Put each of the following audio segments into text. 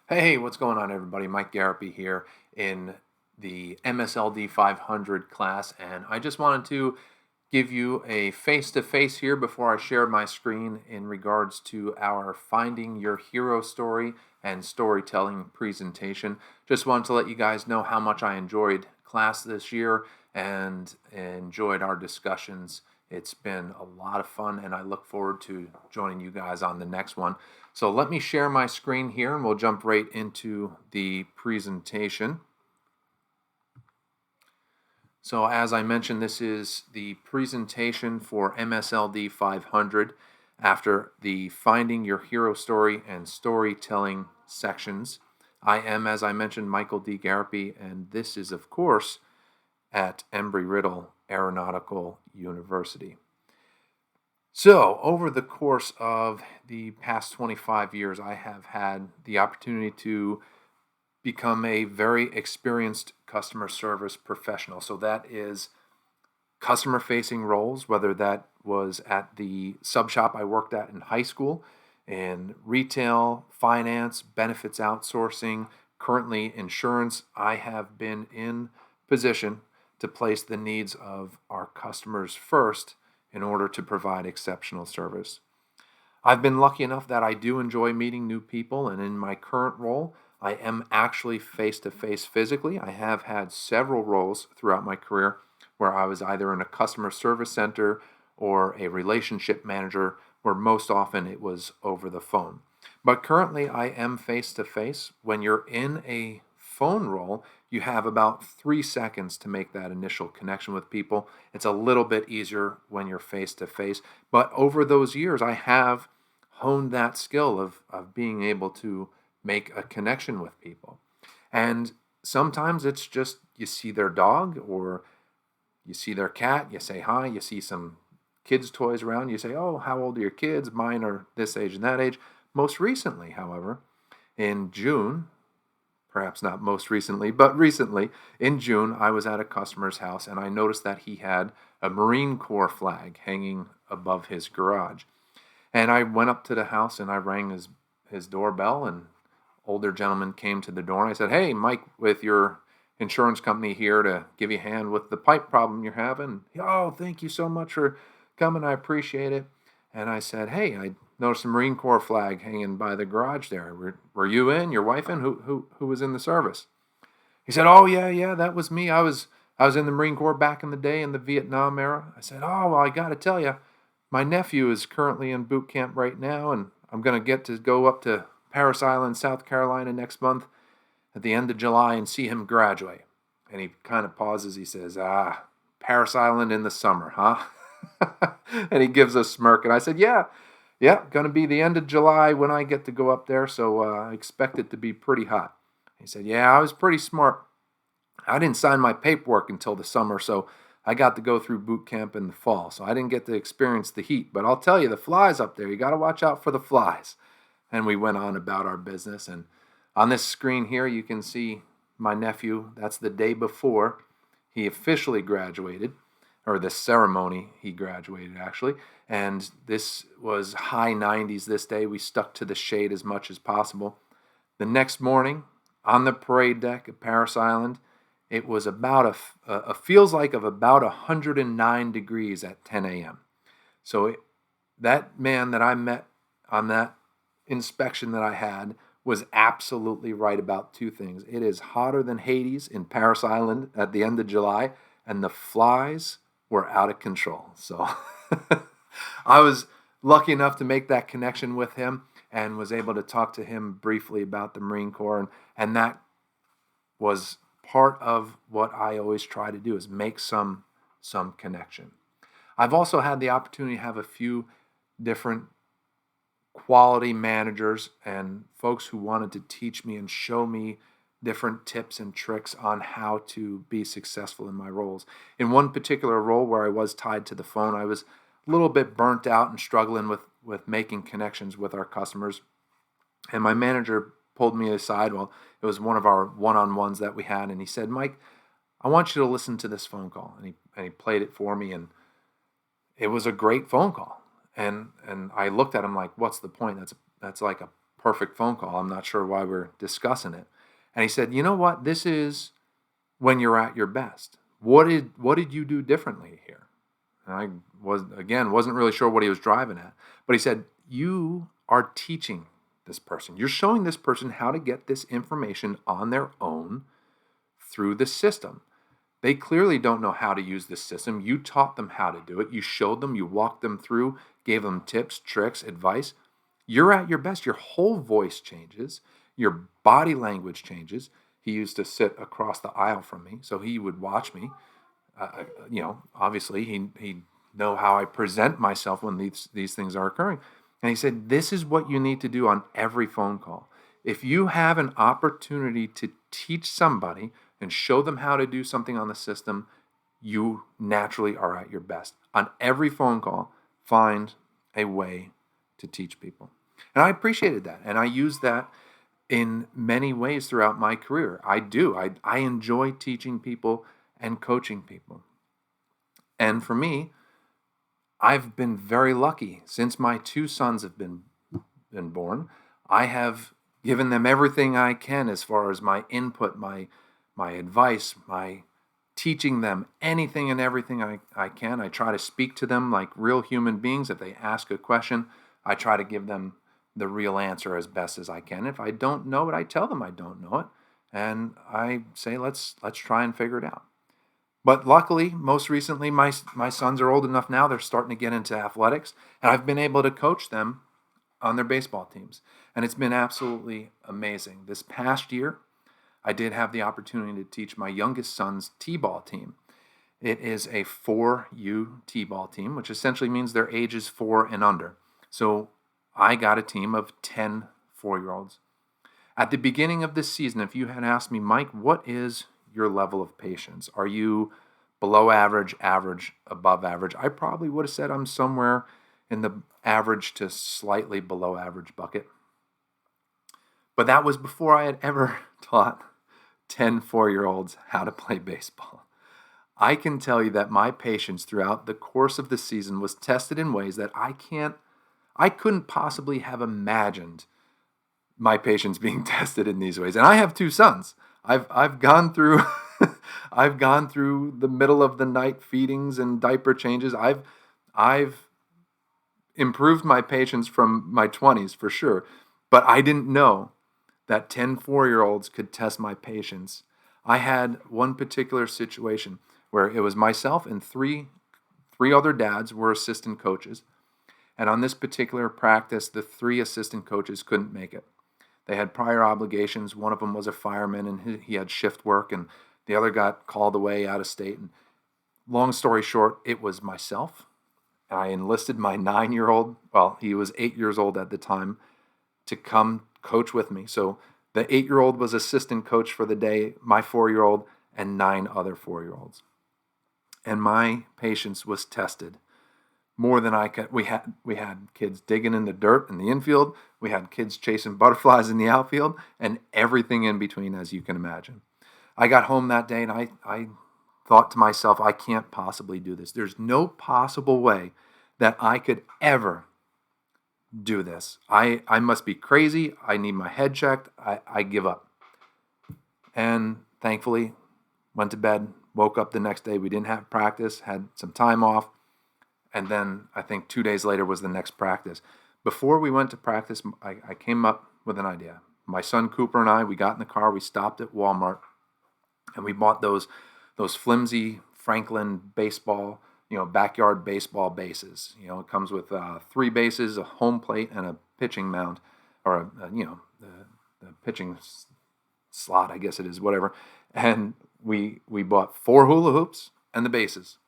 Hey, what's going on, everybody? Mike Garapi here in the MSLD 500 class, and I just wanted to give you a face-to-face here before I shared my screen in regards to our Finding Your Hero story and storytelling presentation. Just wanted to let you guys know how much I enjoyed class this year and enjoyed our discussions. It's been a lot of fun, and I look forward to joining you guys on the next one. So let me share my screen here, and we'll jump right into the presentation. So as I mentioned, this is the presentation for MSLD 500 after the Finding Your Hero Story and Storytelling sections. I am, as I mentioned, Michael D. Garapi, and this is, of course, at Embry-Riddle Aeronautical University. So, over the course of the past 25 years, I have had the opportunity to become a very experienced customer service professional. So, that is customer facing roles, whether that was at the sub shop I worked at in high school, in retail, finance, benefits outsourcing, currently insurance. I have been in position to place the needs of our customers first in order to provide exceptional service. I've been lucky enough that I do enjoy meeting new people, and in my current role, I am actually face to face physically. I have had several roles throughout my career where I was either in a customer service center or a relationship manager, where most often it was over the phone. But currently, I am face to face. When you're in a phone role, you have about 3 seconds to make that initial connection with people. It's a little bit easier when you're face to face. But over those years, I have honed that skill of being able to make a connection with people. And sometimes it's just you see their dog or you see their cat, you say hi, you see some kids' toys around, you say, "Oh, how old are your kids? Mine are this age and that age." Most recently, however, in June, perhaps not most recently, but recently in June, I was at a customer's house and I noticed that he had a Marine Corps flag hanging above his garage. And I went up to the house and I rang his doorbell, and older gentleman came to the door and I said, "Hey, Mike, with your insurance company here to give you a hand with the pipe problem you're having." "Oh, thank you so much for coming. I appreciate it." And I said, "Hey, I noticed a Marine Corps flag hanging by the garage there. Were you in? Your wife in? Who was in the service?" He said, "Oh, yeah, that was me. I was in the Marine Corps back in the day in the Vietnam era." I said, "Oh, well, I got to tell you, my nephew is currently in boot camp right now, and I'm going to get to go up to Parris Island, South Carolina next month at the end of July and see him graduate." And he kind of pauses. He says, "Parris Island in the summer, huh?" And he gives a smirk. And I said, "Yeah, going to be the end of July when I get to go up there, so I expect it to be pretty hot." He said, "Yeah, I was pretty smart. I didn't sign my paperwork until the summer, so I got to go through boot camp in the fall. So I didn't get to experience the heat. But I'll tell you, the flies up there, you got to watch out for the flies." And we went on about our business. And on this screen here, you can see my nephew. That's the day before he officially graduated, or the ceremony he graduated, actually. And this was high 90s this day. We stuck to the shade as much as possible. The next morning, on the parade deck at Parris Island, it was about a feels like of about 109 degrees at 10 a.m. So that man that I met on that inspection that I had was absolutely right about two things. It is hotter than Hades in Parris Island at the end of July, and the flies were out of control. So I was lucky enough to make that connection with him and was able to talk to him briefly about the Marine Corps, and that was part of what I always try to do, is make some connection. I've also had the opportunity to have a few different quality managers and folks who wanted to teach me and show me different tips and tricks on how to be successful in my roles. In one particular role where I was tied to the phone, I was a little bit burnt out and struggling with making connections with our customers. And my manager pulled me aside. Well, it was one of our one-on-ones that we had, and he said, "Mike, I want you to listen to this phone call." And he played it for me, and it was a great phone call. And I looked at him like, "What's the point? That's like perfect phone call. I'm not sure why we're discussing it. And he said, you know what? This is when you're at your best. What did you do differently here? And I wasn't really sure what he was driving at. But he said, you are teaching this person. You're showing this person how to get this information on their own through the system. They clearly don't know how to use this system. You taught them how to do it. You showed them, you walked them through, gave them tips, tricks, advice. You're at your best. Your whole voice changes. Your body language changes. He used to sit across the aisle from me, so he would watch me. Obviously he'd know how I present myself when these things are occurring. And he said, this is what you need to do on every phone call. If you have an opportunity to teach somebody and show them how to do something on the system, you naturally are at your best. On every phone call, find a way to teach people. And I appreciated that. And I use that in many ways throughout my career. I do. I enjoy teaching people and coaching people. And for me, I've been very lucky. Since my two sons have been born, I have given them everything I can as far as my input, my advice, my teaching them anything and everything I can. I try to speak to them like real human beings. If they ask a question, I try to give them the real answer as best as I can. If I don't know it, I tell them I don't know it. And I say, let's try and figure it out. But luckily, most recently, my sons are old enough now, they're starting to get into athletics, and I've been able to coach them on their baseball teams. And it's been absolutely amazing. This past year, I did have the opportunity to teach my youngest son's T-ball team. It is a 4U T-ball team, which essentially means their age is 4 and under. So I got a team of 10 4-year-olds. At the beginning of this season, if you had asked me, Mike, what is your level of patience? Are you below average, average, above average? I probably would have said I'm somewhere in the average to slightly below average bucket. But that was before I had ever taught 10 4-year-olds how to play baseball. I can tell you that my patience throughout the course of the season was tested in ways that I couldn't possibly have imagined my patience being tested in these ways. And I have two sons. I've gone through the middle of the night feedings and diaper changes. I've improved my patience from my 20s for sure, but I didn't know that 10 4-year-olds could test my patience. I had one particular situation where it was myself and three other dads were assistant coaches. And on this particular practice, the 3 assistant coaches couldn't make it. They had prior obligations. One of them was a fireman, and he had shift work, and the other got called away out of state. And long story short, it was myself. I enlisted my 9-year-old, well, he was 8 years old at the time, to come coach with me. So the 8-year-old was assistant coach for the day, my 4-year-old, and 9 other 4-year-olds. And my patience was tested more than I could. We had kids digging in the dirt in the infield. We had kids chasing butterflies in the outfield, and everything in between, as you can imagine. I got home that day, and I thought to myself, I can't possibly do this. There's no possible way that I could ever do this. I must be crazy. I need my head checked. I give up. And thankfully, went to bed, woke up the next day. We didn't have practice, had some time off. And then I think 2 days later was the next practice. Before we went to practice, I came up with an idea. My son Cooper and I, we got in the car, we stopped at Walmart, and we bought those flimsy Franklin baseball, backyard baseball bases. It comes with 3 bases, a home plate, and a pitching mound, or the pitching slot, I guess it is, whatever. And we bought 4 hula hoops and the bases.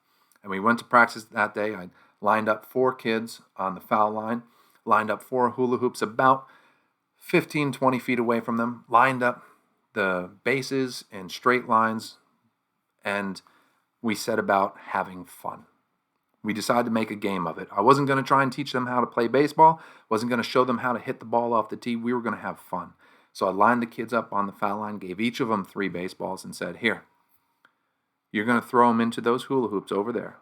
And we went to practice that day. I lined up 4 kids on the foul line, lined up 4 hula hoops about 15, 20 feet away from them, lined up the bases in straight lines, and we set about having fun. We decided to make a game of it. I wasn't going to try and teach them how to play baseball, wasn't going to show them how to hit the ball off the tee. We were going to have fun. So I lined the kids up on the foul line, gave each of them 3 baseballs, and said, here, you're going to throw them into those hula hoops over there.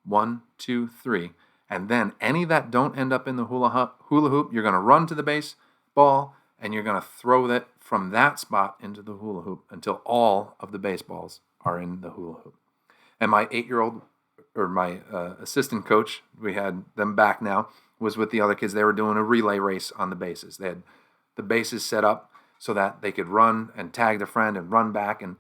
1, 2, 3. And then any that don't end up in the hula hoop, you're going to run to the base, ball, and you're going to throw that from that spot into the hula hoop until all of the baseballs are in the hula hoop. And my 8-year-old, or my assistant coach, we had them back now, was with the other kids. They were doing a relay race on the bases. They had the bases set up so that they could run and tag their friend and run back. And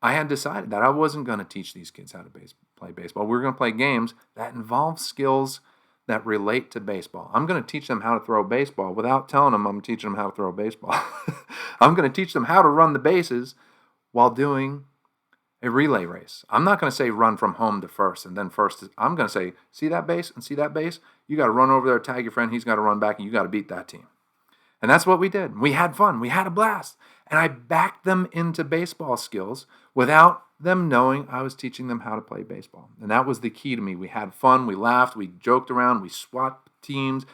I had decided that I wasn't going to teach these kids how to play baseball. We were going to play games that involve skills that relate to baseball. I'm going to teach them how to throw a baseball without telling them I'm teaching them how to throw a baseball. I'm going to teach them how to run the bases while doing a relay race. I'm not going to say run from home to first and then first. I'm going to say, see that base and see that base? You got to run over there, tag your friend. He's got to run back, and you got to beat that team. And that's what we did. We had fun. We had a blast. And I backed them into baseball skills without them knowing I was teaching them how to play baseball. And that was the key to me. We had fun. We laughed. We joked around. We swapped teams.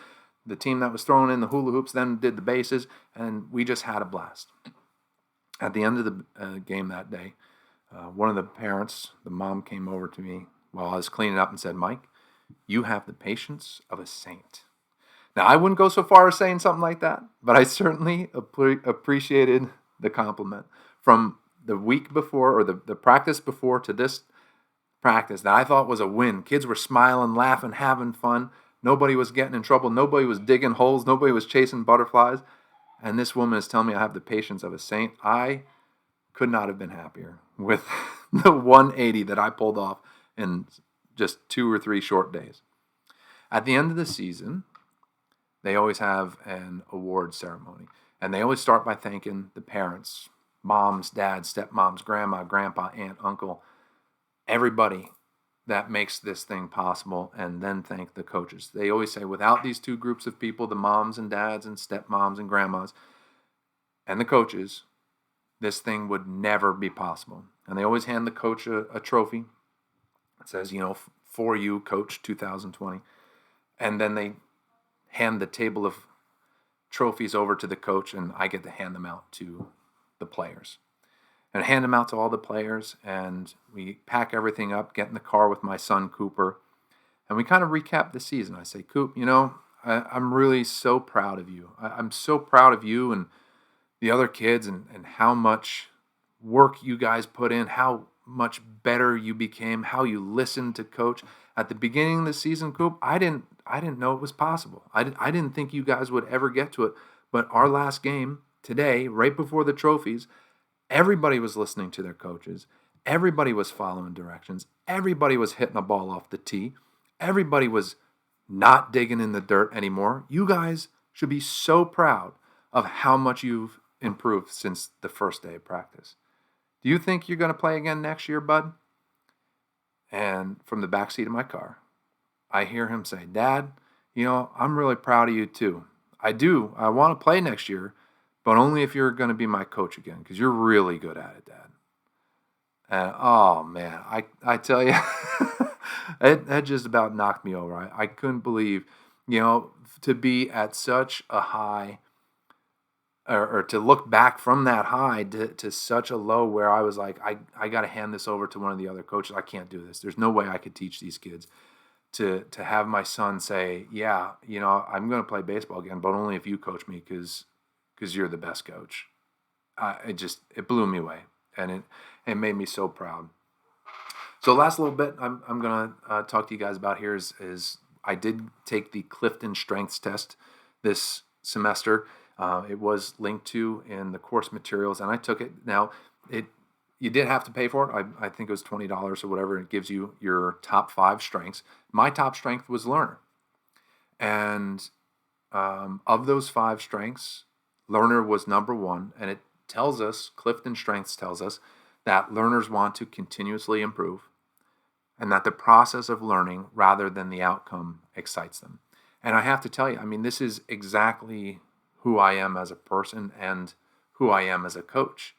The team that was throwing in the hula hoops then did the bases. And we just had a blast. At the end of the game that day, one of the parents, the mom, came over to me while I was cleaning up and said, "Mike, you have the patience of a saint." Now, I wouldn't go so far as saying something like that, but I certainly appreciated the compliment. From the week before, or the practice before, to this practice that I thought was a win. Kids were smiling, laughing, having fun. Nobody was getting in trouble. Nobody was digging holes. Nobody was chasing butterflies. And this woman is telling me I have the patience of a saint. I could not have been happier with the 180 that I pulled off in just 2 or 3 short days. At the end of the season, they always have an award ceremony. And they always start by thanking the parents, moms, dads, stepmoms, grandma, grandpa, aunt, uncle, everybody that makes this thing possible, and then thank the coaches. They always say, without these 2 groups of people, the moms and dads and stepmoms and grandmas and the coaches, this thing would never be possible. And they always hand the coach a trophy. It says, for you, Coach 2020. And then they hand the table of trophies over to the coach, and I get to hand them out to the players. And I hand them out to all the players, and we pack everything up, get in the car with my son, Cooper, and we kind of recap the season. I say, Coop, I'm really so proud of you. I'm so proud of you and the other kids, and how much work you guys put in, how much better you became, how you listened to coach. At the beginning of the season, Coop, I didn't know it was possible. I didn't think you guys would ever get to it. But our last game today, right before the trophies, everybody was listening to their coaches. Everybody was following directions. Everybody was hitting the ball off the tee. Everybody was not digging in the dirt anymore. You guys should be so proud of how much you've improved since the first day of practice. Do you think you're going to play again next year, bud? And from the backseat of my car, I hear him say, Dad, I'm really proud of you too. I do. I want to play next year, but only if you're going to be my coach again, because you're really good at it, Dad. And oh man, I tell you, it just about knocked me over. I couldn't believe, to be at such a high, or to look back from that high to such a low where I was like, I got to hand this over to one of the other coaches. I can't do this. There's no way I could teach these kids. To have my son say, yeah, I'm going to play baseball again, but only if you coach me, because you're the best coach. It blew me away, and it made me so proud. So last little bit I'm going to talk to you guys about here is I did take the Clifton Strengths Test this semester. It was linked to in the course materials, and I took it. Now, you did have to pay for it. I think it was $20 or whatever. It gives you your top 5 strengths. My top strength was learner. And of those 5 strengths, learner was number 1. And it tells us, Clifton Strengths tells us, that learners want to continuously improve and that the process of learning rather than the outcome excites them. And I have to tell you, this is exactly who I am as a person and who I am as a coach.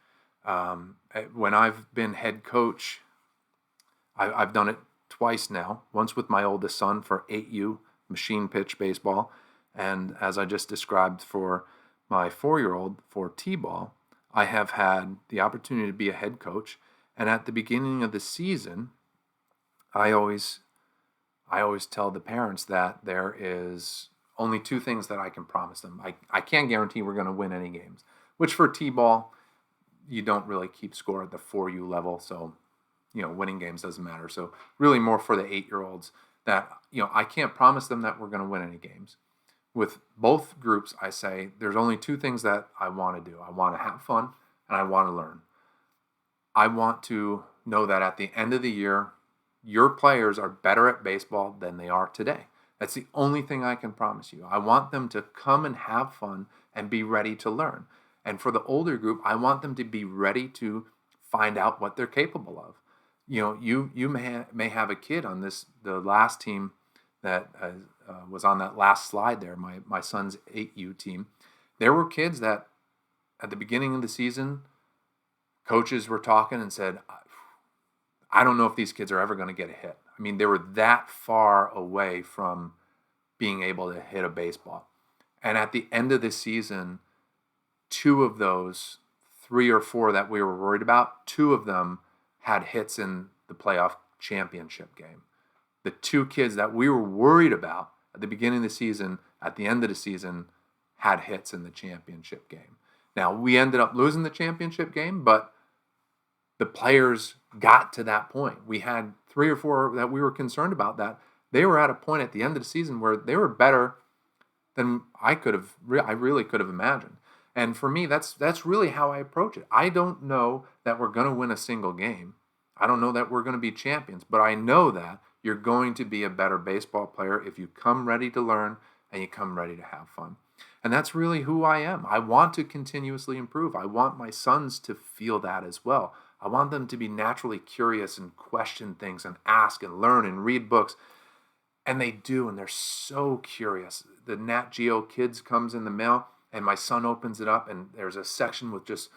When I've been head coach, I've done it twice now. Once with my oldest son for 8U, machine pitch baseball. And as I just described for my 4-year-old for T-ball, I have had the opportunity to be a head coach. And at the beginning of the season, I always tell the parents that there is only two things that I can promise them. I can't guarantee we're going to win any games, which for T-ball, you don't really keep score at the 4U level. So, winning games doesn't matter. So really more for the 8-year-olds that, I can't promise them that we're going to win any games. With both groups, I say there's only two things that I want to do. I want to have fun and I want to learn. I want to know that at the end of the year, your players are better at baseball than they are today. That's the only thing I can promise you. I want them to come and have fun and be ready to learn. And for the older group, I want them to be ready to find out what they're capable of. You may have a kid on the last team that was on that last slide there, my son's 8U team. There were kids that at the beginning of the season, coaches were talking and said, I don't know if these kids are ever going to get a hit. I mean, they were that far away from being able to hit a baseball. And at the end of the season, two of those 3 or 4 that we were worried about, 2 of them had hits in the playoff championship game. The 2 kids that we were worried about at the beginning of the season, at the end of the season, had hits in the championship game. Now, we ended up losing the championship game, but the players got to that point. We had 3 or 4 that we were concerned about that. They were at a point at the end of the season where they were better than I really could have imagined. And for me, that's really how I approach it. I don't know that we're going to win a single game. I don't know that we're going to be champions, but I know that you're going to be a better baseball player if you come ready to learn and you come ready to have fun. And that's really who I am. I want to continuously improve. I want my sons to feel that as well. I want them to be naturally curious and question things and ask and learn and read books. And they do, and they're so curious. The Nat Geo Kids comes in the mail, and my son opens it up, and there's a section with just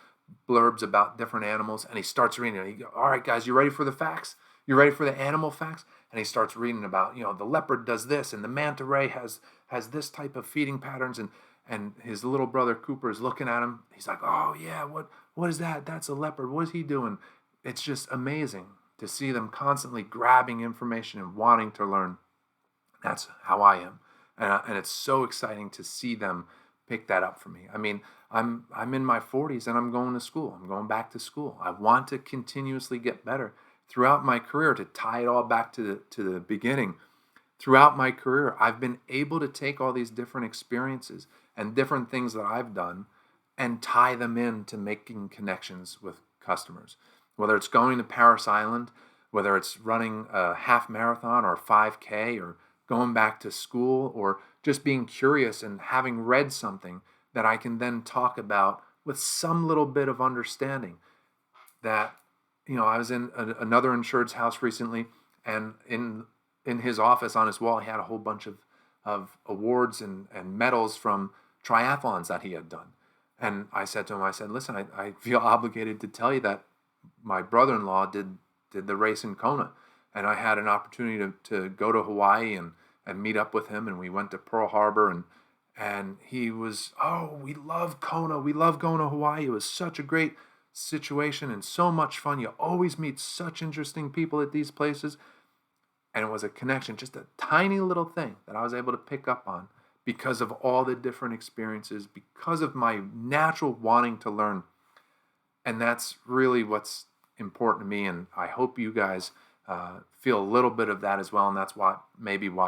blurbs about different animals, and he starts reading it. He goes, all right, guys, you ready for the facts? You ready for the animal facts? And he starts reading about, the leopard does this, and the manta ray has this type of feeding patterns, and his little brother Cooper is looking at him. He's like, oh, yeah, what is that? That's a leopard. What is he doing? It's just amazing to see them constantly grabbing information and wanting to learn. That's how I am. And it's so exciting to see them pick that up for me. I mean, I'm in my 40s and I'm going to school. I'm going back to school. I want to continuously get better throughout my career. To tie it all back to the beginning, throughout my career, I've been able to take all these different experiences and different things that I've done and tie them into making connections with customers. Whether it's going to Paris Island, whether it's running a half marathon or 5K, or going back to school, or just being curious and having read something that I can then talk about with some little bit of understanding. That, I was in another insured's house recently, and in his office on his wall, he had a whole bunch of awards and medals from triathlons that he had done. And I said to him, listen, I feel obligated to tell you that my brother-in-law did the race in Kona, and I had an opportunity to go to Hawaii and meet up with him, and we went to Pearl Harbor, and he was, we love Kona, we love going to Hawaii. It was such a great situation and so much fun. You always meet such interesting people at these places. And it was a connection, just a tiny little thing that I was able to pick up on because of all the different experiences, because of my natural wanting to learn. And that's really what's important to me. And I hope you guys feel a little bit of that as well. And that's why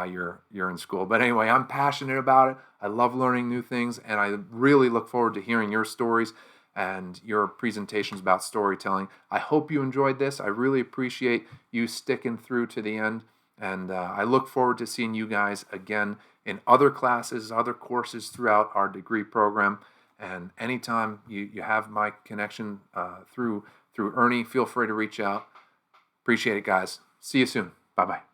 you're in school. But anyway, I'm passionate about it. I love learning new things. And I really look forward to hearing your stories and your presentations about storytelling. I hope you enjoyed this. I really appreciate you sticking through to the end. And I look forward to seeing you guys again in other classes, other courses throughout our degree program. And anytime you have my connection through Ernie, feel free to reach out. Appreciate it, guys. See you soon. Bye-bye.